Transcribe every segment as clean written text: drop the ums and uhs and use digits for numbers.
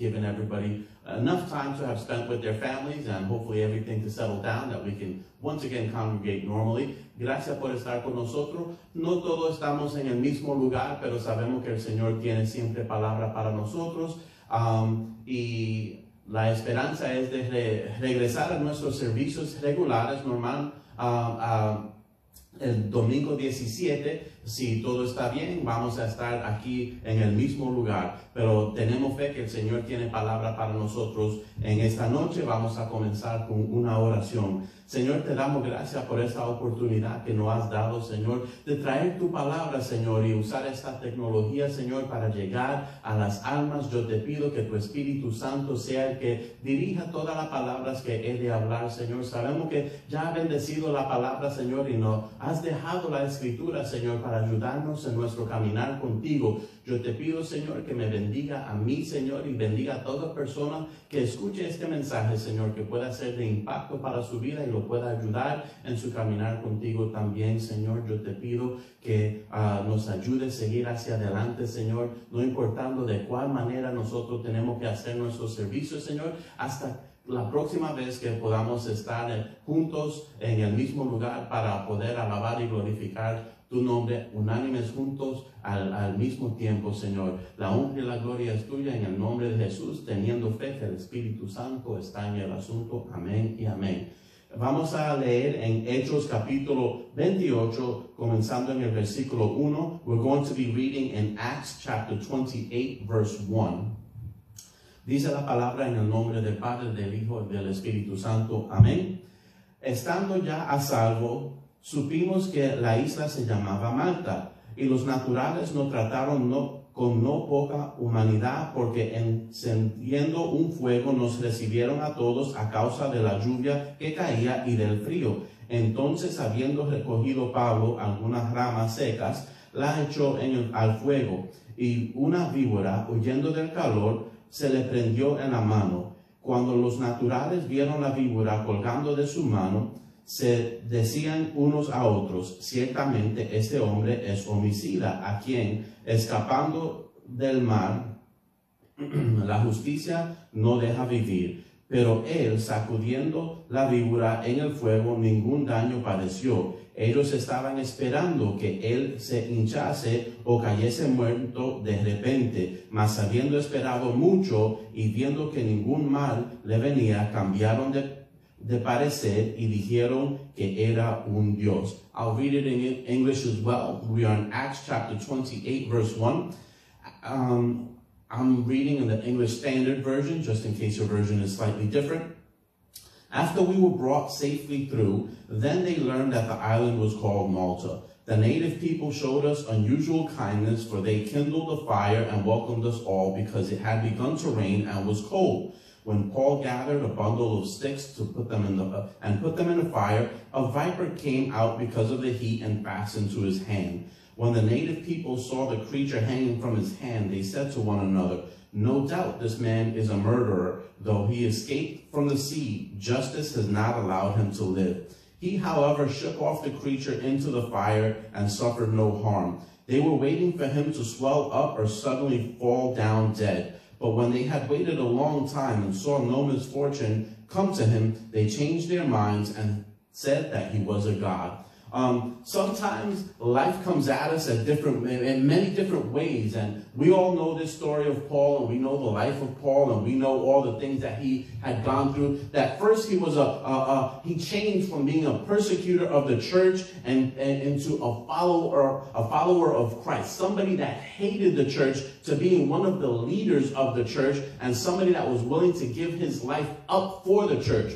given everybody enough time to have spent with their families and hopefully everything to settle down, that we can once again congregate normally. Gracias por estar con nosotros. No todos estamos en el mismo lugar, pero sabemos que el Señor tiene siempre palabra para nosotros. Y la esperanza es de regresar a nuestros servicios regulares, normal, el domingo 17, si todo está bien, vamos a estar aquí en el mismo lugar. Pero tenemos fe que el Señor tiene palabra para nosotros en esta noche. Vamos a comenzar con una oración. Señor, te damos gracias por esta oportunidad que nos has dado, Señor, de traer tu palabra, Señor, y usar esta tecnología, Señor, para llegar a las almas. Yo te pido que tu Espíritu Santo sea el que dirija todas las palabras que he de hablar, Señor. Sabemos que ya ha bendecido la palabra, Señor, y nos has dejado la Escritura, Señor, para ayudarnos en nuestro caminar contigo. Yo te pido, Señor, que me bendiga a mí, Señor, y bendiga a toda persona que escuche este mensaje, Señor, que pueda ser de impacto para su vida y lo pueda ayudar en su caminar contigo también, Señor. Yo te pido que nos ayude a seguir hacia adelante, Señor, no importando de cuál manera nosotros tenemos que hacer nuestro servicio, Señor, hasta la próxima vez que podamos estar juntos en el mismo lugar para poder alabar y glorificar tu nombre, unánimes juntos al mismo tiempo, Señor. La honra y la gloria es tuya en el nombre de Jesús, teniendo fe que el Espíritu Santo está en el asunto. Amén y amén. Vamos a leer en Hechos capítulo 28, comenzando en el versículo 1. We're going to be reading in Acts chapter 28, verse 1. Dice la palabra en el nombre del Padre, del Hijo y del Espíritu Santo. Amén. Estando ya a salvo, supimos que la isla se llamaba Malta, y los naturales nos trataron con no poca humanidad, porque encendiendo un fuego nos recibieron a todos a causa de la lluvia que caía y del frío. Entonces, habiendo recogido Pablo algunas ramas secas, las echó al fuego, y una víbora, huyendo del calor, se le prendió en la mano. Cuando los naturales vieron la víbora colgando de su mano, se decían unos a otros: ciertamente este hombre es homicida, a quien, escapando del mar, la justicia no deja vivir. Pero él, sacudiendo la víbora en el fuego, ningún daño padeció. Ellos estaban esperando que él se hinchase o cayese muerto de repente, mas habiendo esperado mucho y viendo que ningún mal le venía, cambiaron de parecer y dijeron que era un Dios. I'll read it in English as well. We are in Acts chapter 28, verse 1. I'm reading in the English Standard Version, just in case your version is slightly different. After we were brought safely through, then they learned that the island was called Malta. The native people showed us unusual kindness, for they kindled a fire and welcomed us all, because it had begun to rain and was cold. When Paul gathered a bundle of sticks to put them in the fire, a viper came out because of the heat and fastened to his hand. When the native people saw the creature hanging from his hand, they said to one another, "No doubt this man is a murderer. Though he escaped from the sea, justice has not allowed him to live." He, however, shook off the creature into the fire and suffered no harm. They were waiting for him to swell up or suddenly fall down dead. But when they had waited a long time and saw no misfortune come to him, they changed their minds and said that he was a god. Sometimes life comes at us in many different ways, and we all know this story of Paul, and we know the life of Paul, and we know all the things that he had gone through. That first he was he changed from being a persecutor of the church and into a follower of Christ, somebody that hated the church, to being one of the leaders of the church and somebody that was willing to give his life up for the church.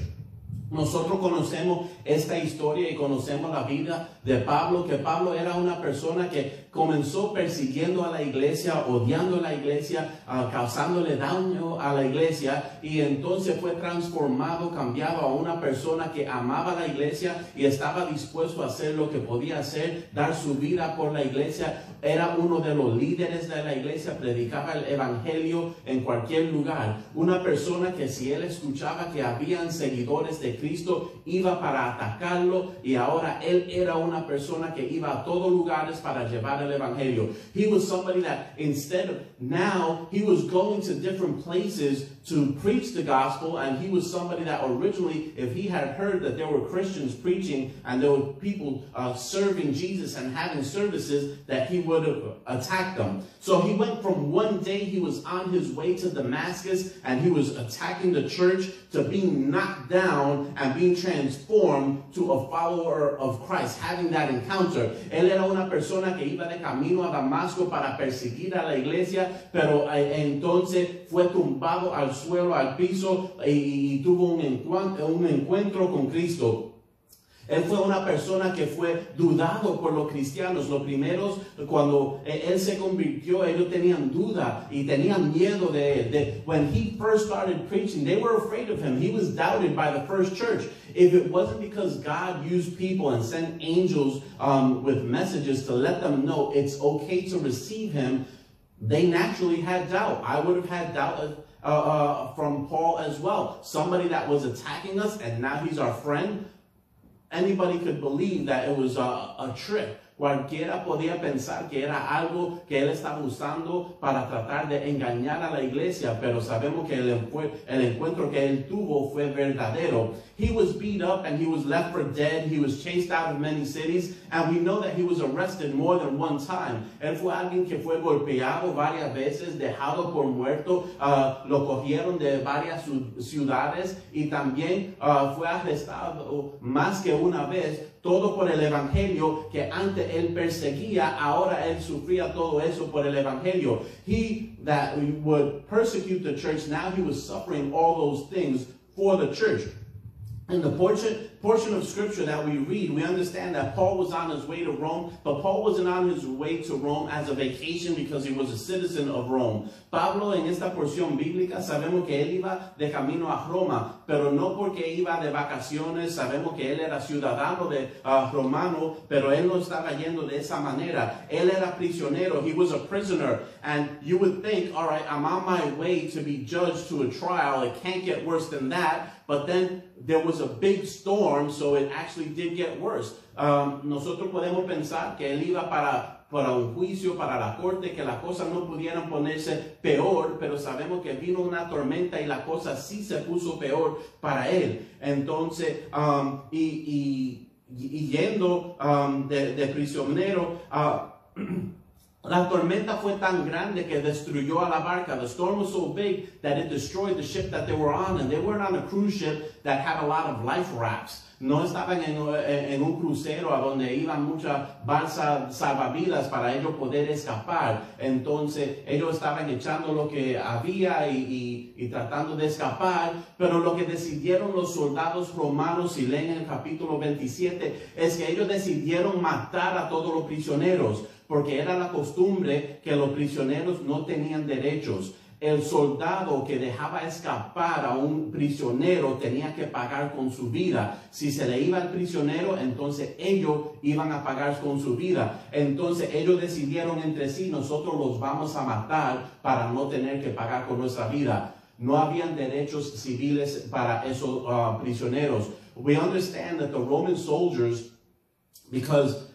Nosotros conocemos esta historia y conocemos la vida de Pablo, que Pablo era una persona que comenzó persiguiendo a la iglesia, odiando a la iglesia, causándole daño a la iglesia, y entonces fue transformado, cambiado a una persona que amaba la iglesia y estaba dispuesto a hacer lo que podía hacer, dar su vida por la iglesia. Era uno de los líderes de la iglesia, predicaba el evangelio en cualquier lugar. Una persona que si él escuchaba que habían seguidores de Cristo, iba para atacarlo, y ahora él era una persona que iba a todos lugares para llevar el evangelio. He was somebody that instead of now, he was going to different places to preach the gospel, and he was somebody that originally, if he had heard that there were Christians preaching and there were people serving Jesus and having services, that he would have attacked them. So he went from one day he was on his way to Damascus and he was attacking the church to being knocked down and being transformed to a follower of Christ, having that encounter. Él era una persona que iba de camino a Damasco para perseguir a la iglesia, pero entonces fue tumbado al suelo, al piso, y tuvo un encuentro con Cristo. Él fue una persona que fue dudado por los cristianos. Los primeros, cuando él se convirtió, ellos tenían duda y tenían miedo de él. When he first started preaching, they were afraid of him. He was doubted by the first church. If it wasn't because God used people and sent angels with messages to let them know it's okay to receive him, they naturally had doubt. I would have had doubt from Paul as well. Somebody that was attacking us and now he's our friend. Anybody could believe that it was a trick. Cualquiera podía pensar que era algo que él estaba usando para tratar de engañar a la iglesia, pero sabemos que el encuentro que él tuvo fue verdadero. He was beat up and he was left for dead. He was chased out of many cities, and we know that he was arrested more than one time. Él fue alguien que fue golpeado varias veces, dejado por muerto, lo cogieron de varias ciudades y también fue arrestado más que una vez. Todo por el evangelio que antes él perseguía, ahora él sufría todo eso por el evangelio. He that would persecute the church, now he was suffering all those things for the church. In the portion of scripture that we read, we understand that Paul was on his way to Rome, but Paul wasn't on his way to Rome as a vacation because he was a citizen of Rome. Pablo, en esta porción bíblica, sabemos que él iba de camino a Roma, pero no porque iba de vacaciones. Sabemos que él era ciudadano romano, pero él no estaba yendo de esa manera. Él era prisionero. He was a prisoner. And you would think, all right, I'm on my way to be judged to a trial. It can't get worse than that. But then there was a big storm, so it actually did get worse. Nosotros podemos pensar que él iba para un juicio, para la corte, que las cosas no pudieran ponerse peor, pero sabemos que vino una tormenta y la cosa sí se puso peor para él. Entonces, yendo de prisionero, la tormenta fue tan grande que destruyó a la barca. The storm was so big that it destroyed the ship that they were on, and they weren't on a cruise ship that had a lot of life rafts. No estaban en un crucero a donde iban muchas balsas salvavidas para ellos poder escapar. Entonces ellos estaban echando lo que había y tratando de escapar. Pero lo que decidieron los soldados romanos, si leen el capítulo 27, es que ellos decidieron matar a todos los prisioneros, porque era la costumbre que los prisioneros no tenían derechos. El soldado que dejaba escapar a un prisionero tenía que pagar con su vida. Si se le iba al prisionero, entonces ellos iban a pagar con su vida. Entonces ellos decidieron entre sí, nosotros los vamos a matar para no tener que pagar con nuestra vida. No habían derechos civiles para esos prisioneros. We understand that the Roman soldiers, because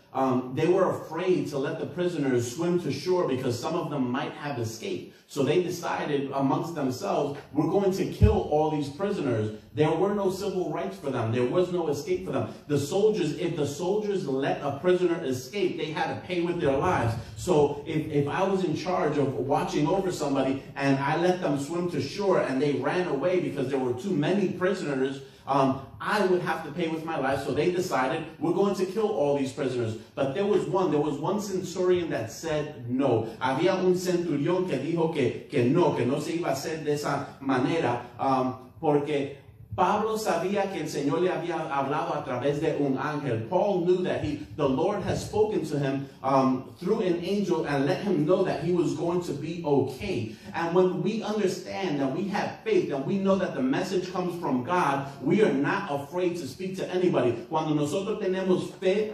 they were afraid to let the prisoners swim to shore because some of them might have escaped. So they decided amongst themselves, we're going to kill all these prisoners. There were no civil rights for them. There was no escape for them. The soldiers, if the soldiers let a prisoner escape, they had to pay with their lives. So if I was in charge of watching over somebody and I let them swim to shore and they ran away because there were too many prisoners, I would have to pay with my life. So they decided, we're going to kill all these prisoners. But there was one centurion that said no. Había un centurión que dijo que no se iba a hacer de esa manera, porque Pablo sabía que el Señor le había hablado a través de un ángel. Paul knew that the Lord had spoken to him through an angel and let him know that he was going to be okay. And when we understand that we have faith and we know that the message comes from God, we are not afraid to speak to anybody. Cuando nosotros tenemos fe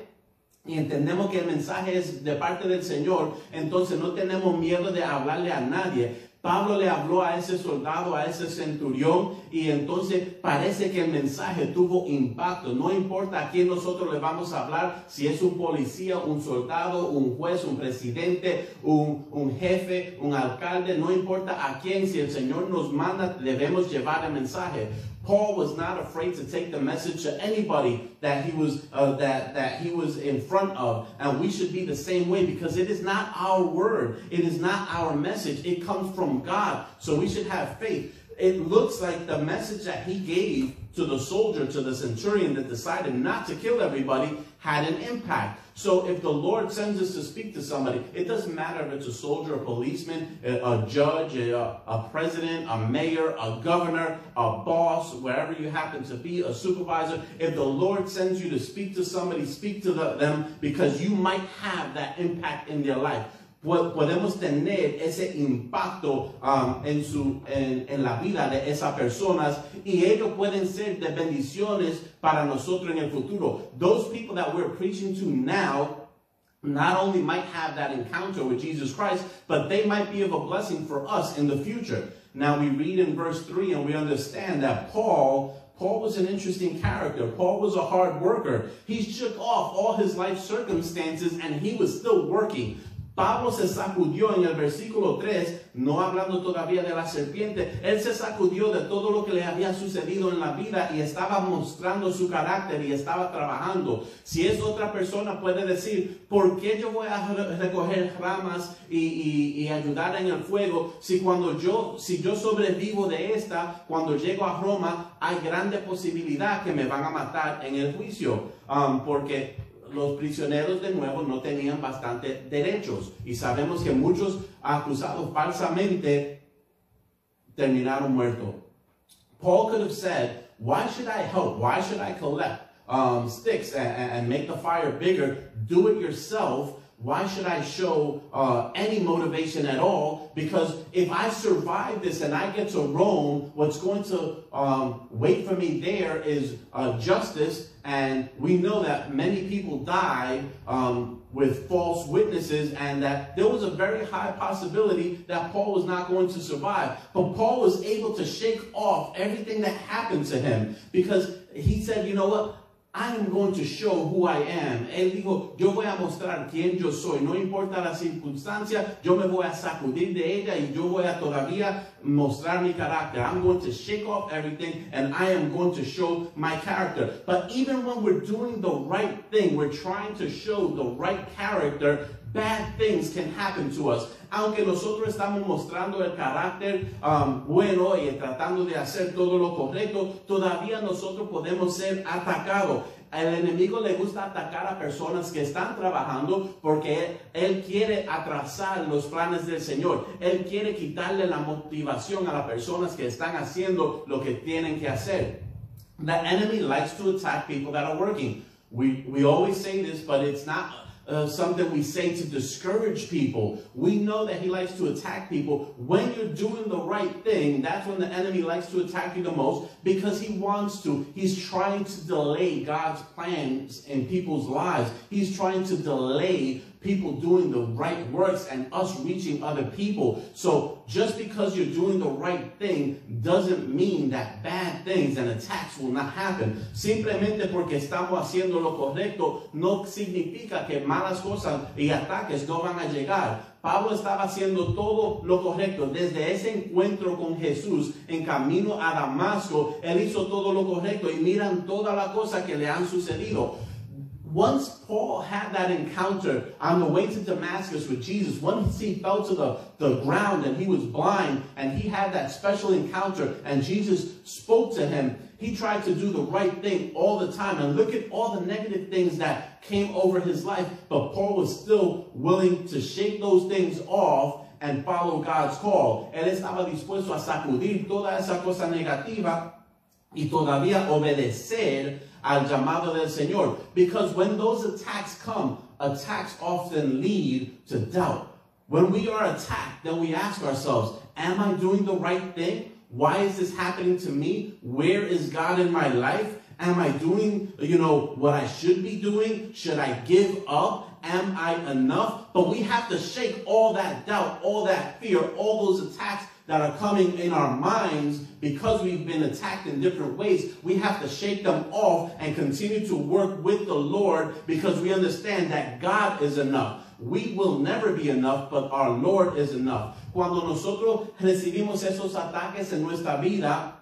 y entendemos que el mensaje es de parte del Señor, entonces no tenemos miedo de hablarle a nadie. Pablo le habló a ese soldado, a ese centurión, y entonces parece que el mensaje tuvo impacto. No importa a quién nosotros le vamos a hablar, si es un policía, un soldado, un juez, un presidente, un jefe, un alcalde, no importa a quién, si el Señor nos manda, debemos llevar el mensaje. Paul was not afraid to take the message to anybody that he was that he was in front of, and we should be the same way, because it is not our word, it is not our message, it comes from God. So we should have faith. It looks like the message that he gave to the soldier, to the centurion that decided not to kill everybody, had an impact. So if the Lord sends us to speak to somebody, it doesn't matter if it's a soldier, a policeman, a judge, a president, a mayor, a governor, a boss, wherever you happen to be, a supervisor. If the Lord sends you to speak to somebody, speak to them, because you might have that impact in their life. Podemos tener ese impacto en la vida de esas personas, y ellos pueden ser de bendiciones para nosotros en el futuro. Those people that we're preaching to now not only might have that encounter with Jesus Christ, but they might be of a blessing for us in the future. Now we read in verse 3 and we understand that Paul was an interesting character. Paul was a hard worker. He shook off all his life circumstances and he was still working. Pablo se sacudió en el versículo 3, no hablando todavía de la serpiente, él se sacudió de todo lo que le había sucedido en la vida y estaba mostrando su carácter y estaba trabajando. Si es otra persona puede decir, ¿por qué yo voy a recoger ramas y ayudar en el fuego si yo sobrevivo de esta, cuando llego a Roma hay grande posibilidad que me van a matar en el juicio? Porque los prisioneros de nuevo no tenían bastante derechos, y sabemos que muchos acusados falsamente terminaron muertos. Paul could have said, why should I help? Why should I collect sticks and make the fire bigger? Do it yourself. Why should I show any motivation at all? Because if I survive this and I get to Rome, what's going to wait for me there is justice. And we know that many people died with false witnesses, and that there was a very high possibility that Paul was not going to survive. But Paul was able to shake off everything that happened to him, because he said, you know what? I am going to show who I am. Él dijo, yo voy a mostrar quién yo soy. No importa la circunstancia, yo me voy a sacudir de ella y yo voy a todavía mostrar mi carácter. I'm going to shake off everything and I am going to show my character. But even when we're doing the right thing, we're trying to show the right character, bad things can happen to us. Aunque nosotros estamos mostrando el carácter bueno y tratando de hacer todo lo correcto, todavía nosotros podemos ser atacados. Al enemigo le gusta atacar a personas que están trabajando porque él quiere atrasar los planes del Señor. Él quiere quitarle la motivación a las personas que están haciendo lo que tienen que hacer. The enemy likes to attack people that are working. We always say this, but it's not something we say to discourage people. We know that he likes to attack people. When you're doing the right thing, that's when the enemy likes to attack you the most, because he wants to. He's trying to delay God's plans in people's lives. He's trying to delay people doing the right works and us reaching other people. So just because you're doing the right thing doesn't mean that bad things and attacks will not happen. Simplemente porque estamos haciendo lo correcto no significa que malas cosas y ataques no van a llegar. Pablo estaba haciendo todo lo correcto. Desde ese encuentro con Jesús en camino a Damasco, él hizo todo lo correcto, y miran todas las cosas que le han sucedido. Once Paul had that encounter on the way to Damascus with Jesus, once he fell to the ground and he was blind, and he had that special encounter and Jesus spoke to him, he tried to do the right thing all the time. And look at all the negative things that came over his life, but Paul was still willing to shake those things off and follow God's call. Él estaba dispuesto a sacudir toda esa cosa negativa y todavía obedecer al llamado del Señor. Because when those attacks come, attacks often lead to doubt. When we are attacked, then we ask ourselves, am I doing the right thing? Why is this happening to me? Where is God in my life? Am I doing, what I should be doing? Should I give up? am I enough? But we have to shake all that doubt, all that fear, all those attacks that are coming in our minds because we've been attacked in different ways. We have to shake them off and continue to work with the Lord because we understand that God is enough. We will never be enough, but our Lord is enough. Cuando nosotros recibimos esos ataques en nuestra vida,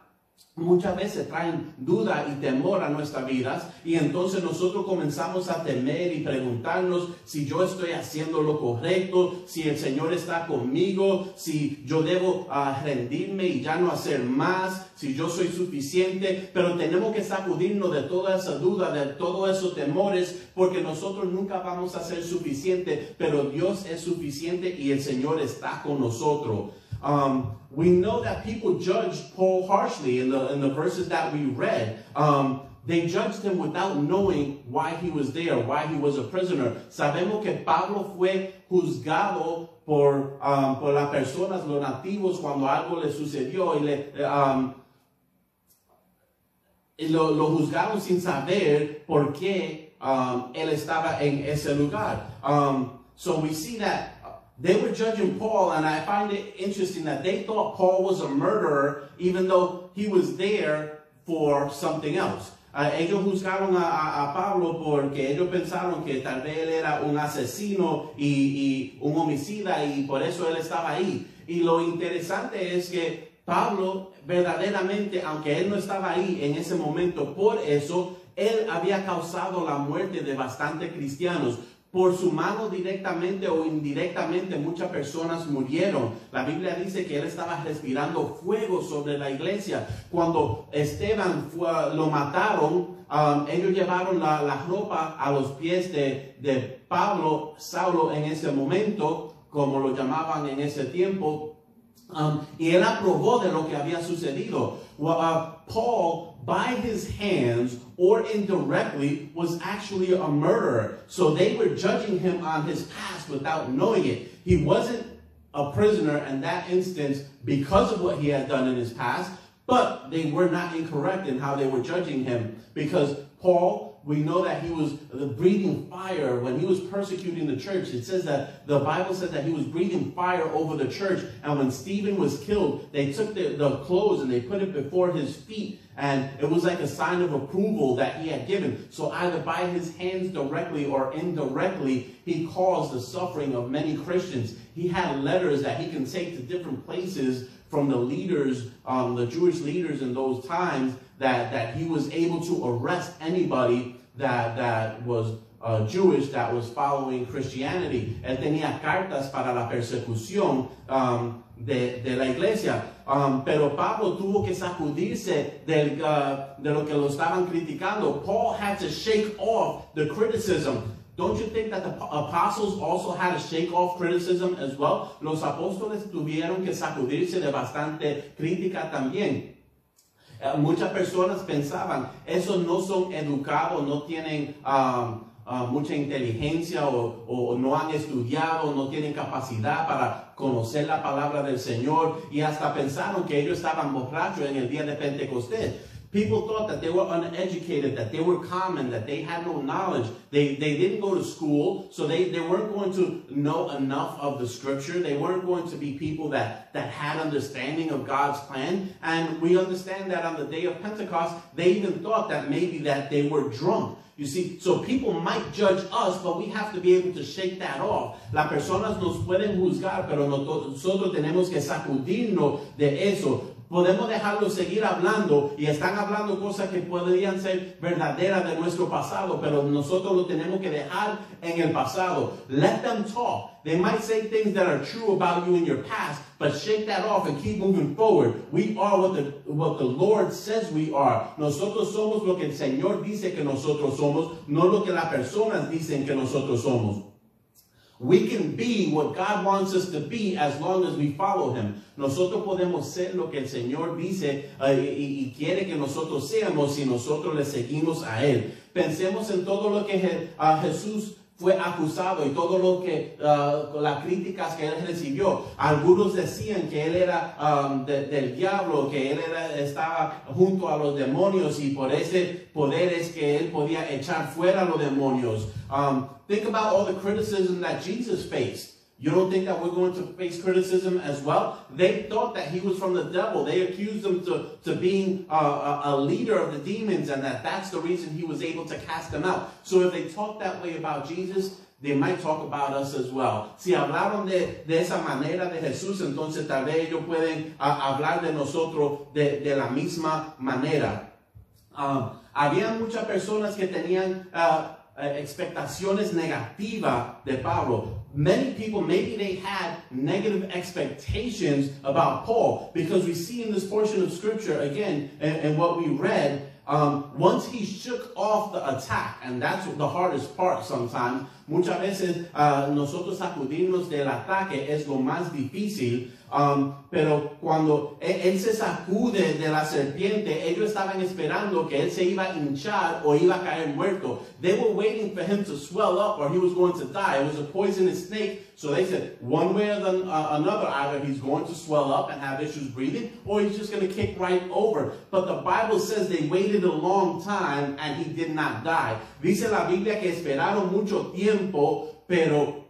muchas veces traen duda y temor a nuestras vidas y entonces nosotros comenzamos a temer y preguntarnos si yo estoy haciendo lo correcto, si el Señor está conmigo, si yo debo rendirme y ya no hacer más, si yo soy suficiente. Pero tenemos que sacudirnos de toda esa duda, de todos esos temores, porque nosotros nunca vamos a ser suficientes, pero Dios es suficiente y el Señor está con nosotros. We know that people judged Paul harshly in the verses that we read. They judged him without knowing why he was there, why he was a prisoner. Sabemos que Pablo fue juzgado por las personas, los nativos, cuando algo le sucedió y lo juzgaron sin saber por qué él estaba en ese lugar. So we see that they were judging Paul, and I find it interesting that they thought Paul was a murderer, even though he was there for something else. Ellos juzgaron a Pablo porque ellos pensaron que tal vez él era un asesino y un homicida, y por eso él estaba ahí. Y lo interesante es que Pablo, verdaderamente, aunque él no estaba ahí en ese momento, por eso él había causado la muerte de bastantes cristianos. Por su mano, directamente o indirectamente, muchas personas murieron. La Biblia dice que él estaba respirando fuego sobre la iglesia. Cuando Esteban lo mataron, ellos llevaron la ropa a los pies de Pablo, Saulo en ese momento, como lo llamaban en ese tiempo. Y él aprobó de lo que había sucedido. Paul, by his hands or indirectly, was actually a murderer. So they were judging him on his past without knowing it. He wasn't a prisoner in that instance because of what he had done in his past, but they were not incorrect in how they were judging him, because Paul, we know that he was breathing fire when he was persecuting the church. It says that the Bible says that he was breathing fire over the church. And when Stephen was killed, they took the clothes and they put it before his feet. And it was like a sign of approval that he had given. So either by his hands directly or indirectly, he caused the suffering of many Christians. He had letters that he can take to different places from the leaders, the Jewish leaders in those times, that he was able to arrest anybody that was Jewish, that was following Christianity. Él tenía cartas para la persecución de la iglesia. Pero Pablo tuvo que sacudirse de lo que lo estaban criticando. Paul had to shake off the criticism. Don't you think that the apostles also had to shake off criticism as well? Los apóstoles tuvieron que sacudirse de bastante crítica también. Muchas personas pensaban, esos no son educados, no tienen mucha inteligencia o no han estudiado, no tienen capacidad para conocer la palabra del Señor, y hasta pensaron que ellos estaban borrachos en el día de Pentecostés. People thought that they were uneducated, that they were common, that they had no knowledge. They didn't go to school, so they weren't going to know enough of the scripture. They weren't going to be people that had understanding of God's plan. And we understand that on the day of Pentecost, they even thought that maybe that they were drunk. You see, so people might judge us, but we have to be able to shake that off. Las personas nos pueden juzgar, pero nosotros tenemos que sacudirnos de eso. Podemos dejarlo seguir hablando, y están hablando cosas que podrían ser verdaderas de nuestro pasado, pero nosotros lo tenemos que dejar en el pasado. Let them talk. They might say things that are true about you in your past, but shake that off and keep moving forward. We are what the Lord says we are. Nosotros somos lo que el Señor dice que nosotros somos, no lo que las personas dicen que nosotros somos. We can be what God wants us to be as long as we follow Him. Nosotros podemos ser lo que el Señor dice y quiere que nosotros seamos si nosotros le seguimos a Él. Pensemos en todo lo que Jesús fue acusado y todo lo que, las críticas que él recibió. Algunos decían que él era del diablo, que él estaba junto a los demonios y por ese poder es que él podía echar fuera a los demonios. Think about all the criticism that Jesus faced. You don't think that we're going to face criticism as well? They thought that he was from the devil. They accused him to being a leader of the demons and that's the reason he was able to cast them out. So if they talk that way about Jesus, they might talk about us as well. Si hablaron de esa manera de Jesús, entonces tal vez ellos pueden hablar de nosotros de la misma manera. Había muchas personas que tenían expectaciones negativas de Pablo. Many people, maybe they had negative expectations about Paul, because we see in this portion of scripture, again, and what we read, once he shook off the attack, and that's the hardest part sometimes. Muchas veces nosotros sacudirnos del ataque es lo más difícil, pero cuando él se sacude de la serpiente, ellos estaban esperando que él se iba a hinchar o iba a caer muerto. They were waiting for him to swell up or he was going to die. It was a poisonous snake, so they said one way or another, either he's going to swell up and have issues breathing, or he's just going to kick right over. But the Bible says they waited a long time and he did not die. Dice la Biblia que esperaron mucho tiempo, pero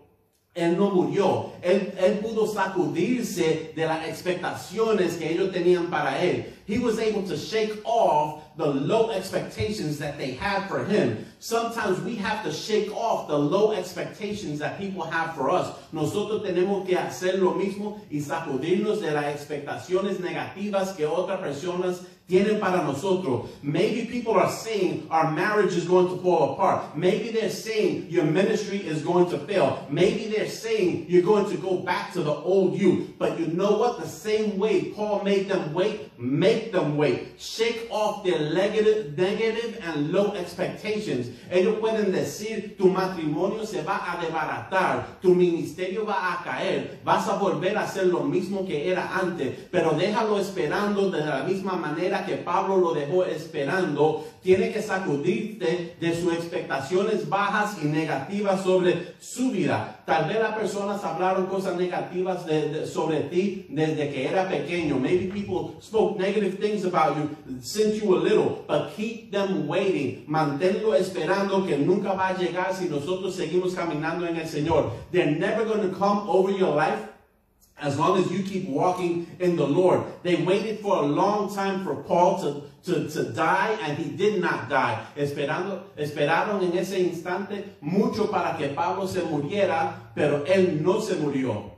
él no murió. Él pudo sacudirse de las expectaciones que ellos tenían para él. He was able to shake off the low expectations that they had for him. Sometimes we have to shake off the low expectations that people have for us. Nosotros tenemos que hacer lo mismo y sacudirnos de las expectaciones negativas que otras personas tienen para nosotros. Maybe people are saying our marriage is going to fall apart. Maybe they're saying your ministry is going to fail. Maybe they're saying you're going to go back to the old you. But you know what? The same way Paul made them wait, make them wait. Shake off their negative and low expectations. Ellos pueden decir tu matrimonio se va a desbaratar, tu ministerio va a caer, vas a volver a hacer lo mismo que era antes, pero déjalo esperando de la misma manera que Pablo lo dejó esperando. Tiene que sacudirte de sus expectaciones bajas y negativas sobre su vida. Tal vez las personas hablaron cosas negativas sobre ti desde que era pequeño. Maybe people spoke negative things about you since you were little, but keep them waiting. Manténlo esperando, que nunca va a llegar si nosotros seguimos caminando en el Señor. They're never going to come over your life as long as you keep walking in the Lord. They waited for a long time for Paul to die, and he did not die. Esperaron en ese instante mucho para que Pablo se muriera, pero él no se murió.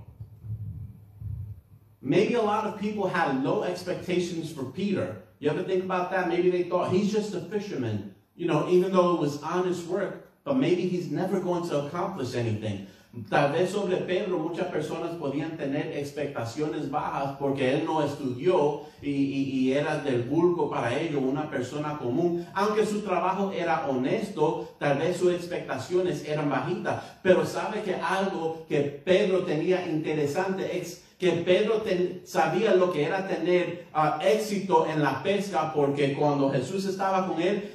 Maybe a lot of people had low expectations for Peter. You ever think about that? Maybe they thought he's just a fisherman, you know, even though it was honest work, but maybe he's never going to accomplish anything. Tal vez sobre Pedro muchas personas podían tener expectaciones bajas porque él no estudió y era del vulgo para ellos, una persona común. Aunque su trabajo era honesto, tal vez sus expectaciones eran bajitas. Pero sabe que algo que Pedro tenía interesante es que Pedro sabía lo que era tener éxito en la pesca, porque cuando Jesús estaba con él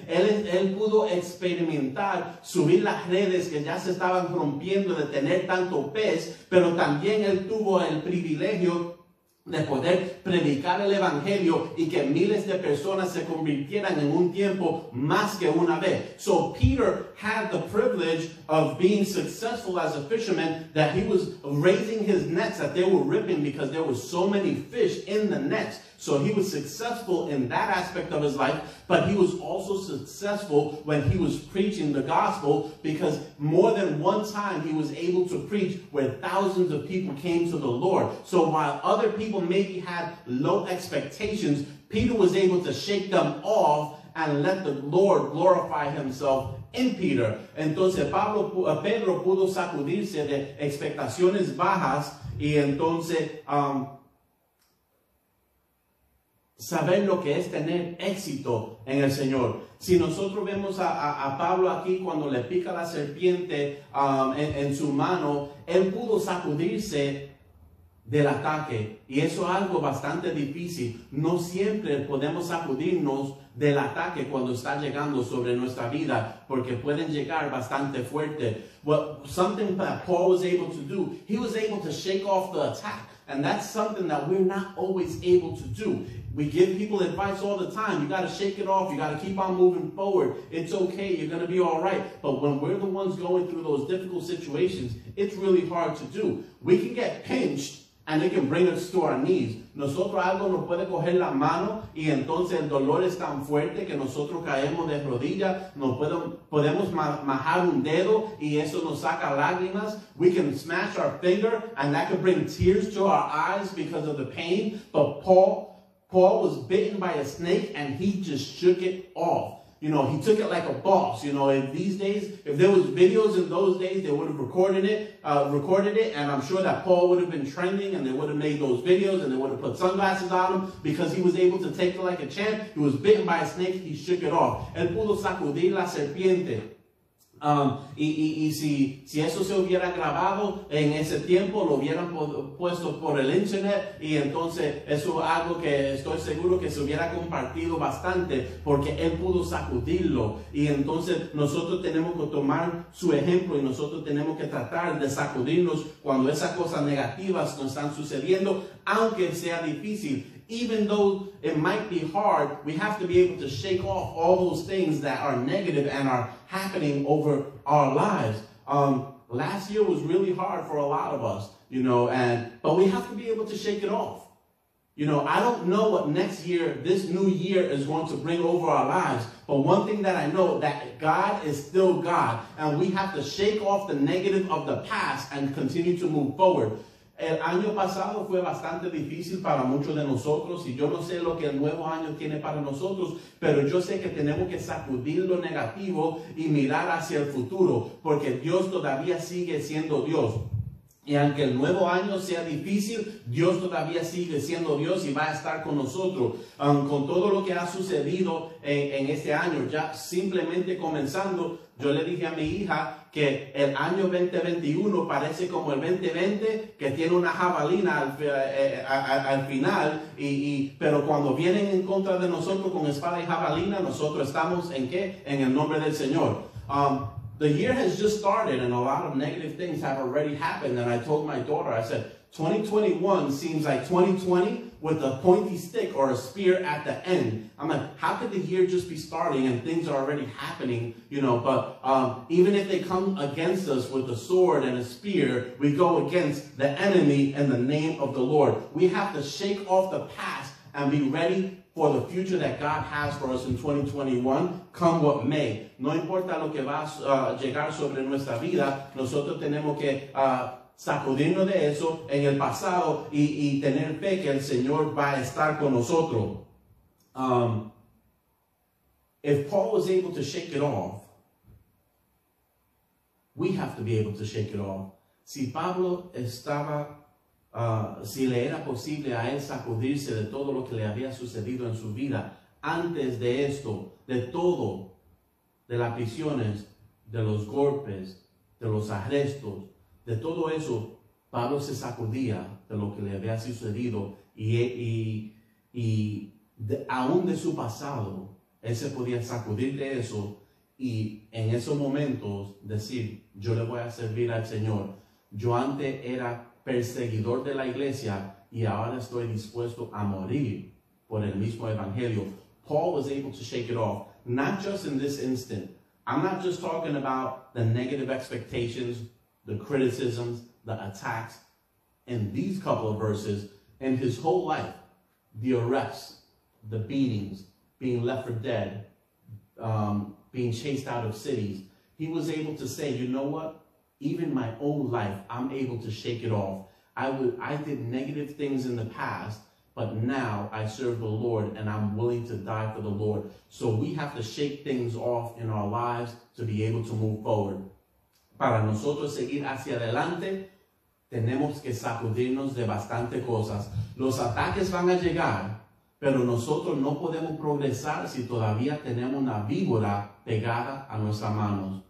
pudo experimentar subir las redes que ya se estaban rompiendo de tener tanto pez, pero también él tuvo el privilegio de poder predicar el evangelio y que miles de personas se convirtieran en un tiempo más que una vez. So Peter had the privilege of being successful as a fisherman, that he was raising his nets that they were ripping because there were so many fish in the nets. So he was successful in that aspect of his life, but he was also successful when he was preaching the gospel, because more than one time he was able to preach where thousands of people came to the Lord. So while other people maybe had low expectations, Peter was able to shake them off and let the Lord glorify himself in Peter. Entonces Pedro pudo sacudirse de expectaciones bajas y entonces saber lo que es tener éxito en el Señor. Si nosotros vemos a Pablo aquí cuando le pica la serpiente en su mano, él pudo sacudirse del ataque, y eso es algo bastante difícil. No siempre podemos sacudirnos del ataque cuando está llegando sobre nuestra vida, porque pueden llegar bastante fuerte. Well, something that Paul was able to do, he was able to shake off the attack, and that's something that we're not always able to do. We give people advice all the time. You got to shake it off. You got to keep on moving forward. It's okay. You're going to be all right. But when we're the ones going through those difficult situations, it's really hard to do. We can get pinched and it can bring us to our knees. Nosotros algo nos puede coger la mano y entonces el dolor es tan fuerte que nosotros caemos de rodillas. Podemos majar un dedo y eso nos saca lágrimas. We can smash our finger and that can bring tears to our eyes because of the pain. But Paul was bitten by a snake and he just shook it off. You know, he took it like a boss. You know, if there was videos in those days, they would have recorded it, and I'm sure that Paul would have been trending, and they would have made those videos, and they would have put sunglasses on him because he was able to take it like a champ. He was bitten by a snake, he shook it off. Él pudo sacudir la serpiente. Si eso se hubiera grabado en ese tiempo, lo hubieran puesto por el internet, y entonces eso es algo que estoy seguro que se hubiera compartido bastante, porque él pudo sacudirlo. Y entonces nosotros tenemos que tomar su ejemplo y nosotros tenemos que tratar de sacudirnos cuando esas cosas negativas nos están sucediendo, aunque sea difícil. Even though it might be hard, we have to be able to shake off all those things that are negative and are happening over our lives. Last year was really hard for a lot of us, you know, but we have to be able to shake it off. You know, I don't know what next year, this new year, is going to bring over our lives. But one thing that I know, that God is still God. And we have to shake off the negative of the past and continue to move forward. El año pasado fue bastante difícil para muchos de nosotros, y yo no sé lo que el nuevo año tiene para nosotros, pero yo sé que tenemos que sacudir lo negativo y mirar hacia el futuro, porque Dios todavía sigue siendo Dios. Y aunque el nuevo año sea difícil, Dios todavía sigue siendo Dios y va a estar con nosotros. Con todo lo que ha sucedido en este año, ya simplemente comenzando, yo le dije a mi hija que el año 2021 parece como el 2020, que tiene una jabalina al final, pero cuando vienen en contra de nosotros con espada y jabalina, nosotros estamos ¿en qué? En el nombre del Señor. The year has just started and a lot of negative things have already happened, and I told my daughter, I said, 2021 seems like 2020 with a pointy stick or a spear at the end. I'm like, how could the year just be starting and things are already happening, you know? But even if they come against us with a sword and a spear, we go against the enemy in the name of the Lord. We have to shake off the past and be ready for the future that God has for us in 2021, come what may. No importa lo que va a llegar sobre nuestra vida, nosotros tenemos que sacudirnos de eso en el pasado y tener fe que el Señor va a estar con nosotros. If Paul was able to shake it off, we have to be able to shake it off. Si Pablo estaba si le era posible a él sacudirse de todo lo que le había sucedido en su vida antes de esto, de todo, de las prisiones, de los golpes, de los arrestos, de todo eso, Pablo se sacudía de lo que le había sucedido aún de su pasado, él se podía sacudir de eso y en esos momentos decir, yo le voy a servir al Señor. Yo antes era perseguidor de la iglesia y ahora estoy dispuesto a morir por el mismo evangelio. Paul was able to shake it off, not just in this instant. I'm not just talking about the negative expectations, the criticisms, the attacks. In these couple of verses, in his whole life, the arrests, the beatings, being left for dead, being chased out of cities, he was able to say, you know what? Even my own life, I'm able to shake it off. I did negative things in the past, but now I serve the Lord and I'm willing to die for the Lord. So we have to shake things off in our lives to be able to move forward. Para nosotros seguir hacia adelante, tenemos que sacudirnos de bastante cosas. Los ataques van a llegar, pero nosotros no podemos progresar si todavía tenemos una víbora pegada a nuestras manos.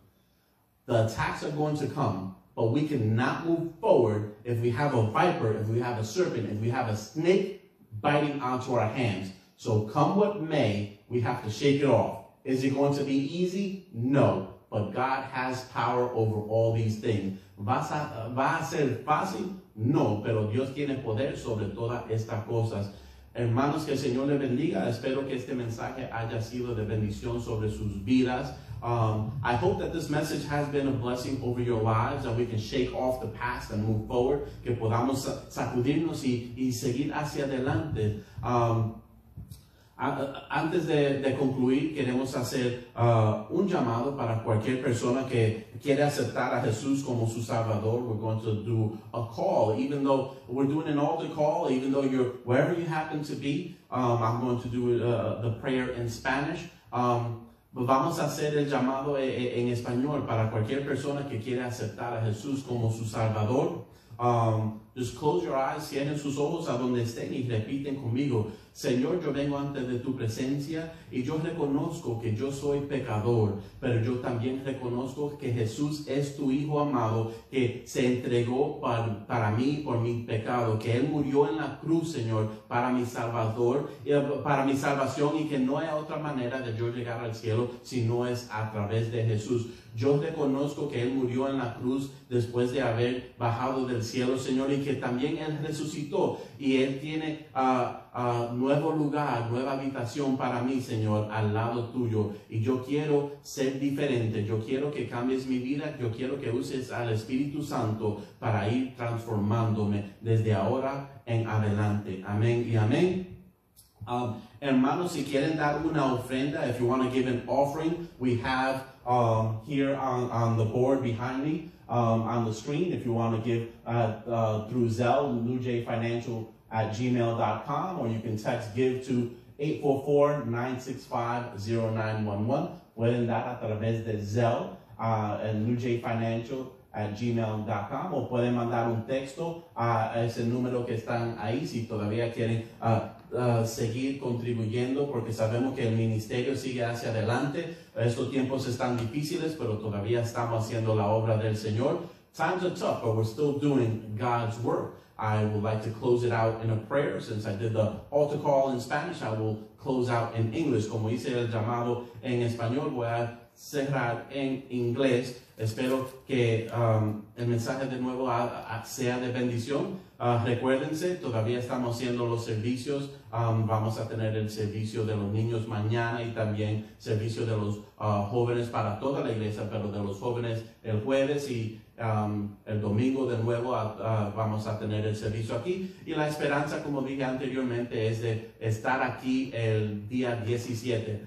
The attacks are going to come, but we cannot move forward if we have a viper, if we have a serpent, if we have a snake biting onto our hands. So come what may, we have to shake it off. Is it going to be easy? No. But God has power over all these things. ¿Va a ser fácil? No, pero Dios tiene poder sobre todas estas cosas. Hermanos, que el Señor les bendiga. Espero que este mensaje haya sido de bendición sobre sus vidas. I hope that this message has been a blessing over your lives, and we can shake off the past and move forward, que podamos sacudirnos y seguir hacia adelante. Antes de concluir, queremos hacer un llamado para cualquier persona que quiere aceptar a Jesús como su Salvador. We're going to do a call, even though we're doing an altar call, even though you're wherever you happen to be. I'm going to do the prayer in Spanish. Vamos a hacer el llamado en español para cualquier persona que quiera aceptar a Jesús como su Salvador. Just close your eyes, cierren sus ojos a donde estén y repiten conmigo. Señor, yo vengo ante de tu presencia y yo reconozco que yo soy pecador, pero yo también reconozco que Jesús es tu Hijo amado, que se entregó para mí por mi pecado, que Él murió en la cruz, Señor, para mi Salvador, para mi salvación, y que no hay otra manera de yo llegar al cielo si no es a través de Jesús. Yo reconozco que Él murió en la cruz después de haber bajado del cielo, Señor, y que también Él resucitó y Él tiene nuevo lugar, nueva habitación para mí, Señor, al lado tuyo. Y yo quiero ser diferente, yo quiero que cambies mi vida, yo quiero que uses al Espíritu Santo para ir transformándome desde ahora en adelante. Amén y amén. Hermanos, si quieren dar una ofrenda, if you want to give an offering, we have here on the board behind me, on the screen, if you want to give through Zelle, newjfinancial@gmail.com, or you can text give to 844-965-0911. Pueden dar a través de Zelle, newjfinancial@gmail.com, o pueden mandar un texto a ese número que están ahí si todavía quieren seguir contribuyendo, porque sabemos que el ministerio sigue hacia adelante. Estos tiempos están difíciles, pero todavía estamos haciendo la obra del Señor. Times are tough, but we're still doing God's work. I would like to close it out in a prayer. Since I did the altar call in Spanish, I will close out in English. Como hice el llamado en español, voy a cerrar en inglés. Espero que el mensaje de nuevo sea de bendición. Recuérdense, todavía estamos haciendo los servicios. Vamos a tener el servicio de los niños mañana y también servicio de los jóvenes para toda la iglesia, pero de los jóvenes el jueves, y el domingo de nuevo vamos a tener el servicio aquí. Y la esperanza, como dije anteriormente, es de estar aquí el día 17.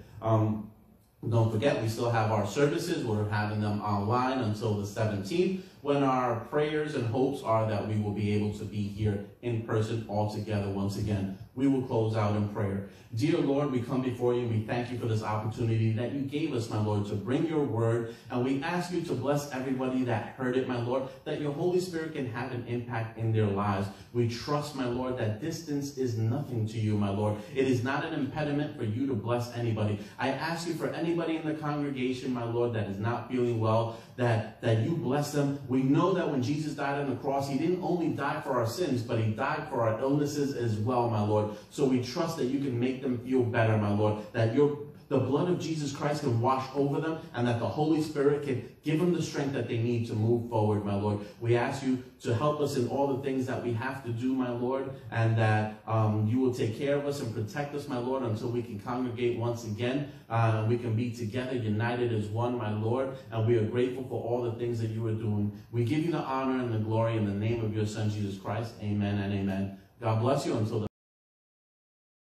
Don't forget, we still have our services. We're having them online until the 17th, when our prayers and hopes are that we will be able to be here in person all together once again. We will close out in prayer. Dear Lord, we come before you and we thank you for this opportunity that you gave us, my Lord, to bring your word. And we ask you to bless everybody that heard it, my Lord, that your Holy Spirit can have an impact in their lives. We trust, my Lord, that distance is nothing to you, my Lord. It is not an impediment for you to bless anybody. I ask you for anybody in the congregation, my Lord, that is not feeling well, that you bless them. We know that when Jesus died on the cross, he didn't only die for our sins, but he died for our illnesses as well, my Lord. So we trust that you can make them feel better, my Lord, that the blood of Jesus Christ can wash over them, and that the Holy Spirit can give them the strength that they need to move forward, my Lord. We ask you to help us in all the things that we have to do, my Lord, and that you will take care of us and protect us, my Lord, until we can congregate once again. We can be together, united as one, my Lord, and we are grateful for all the things that you are doing. We give you the honor and the glory in the name of your Son, Jesus Christ. Amen and amen. God bless you until the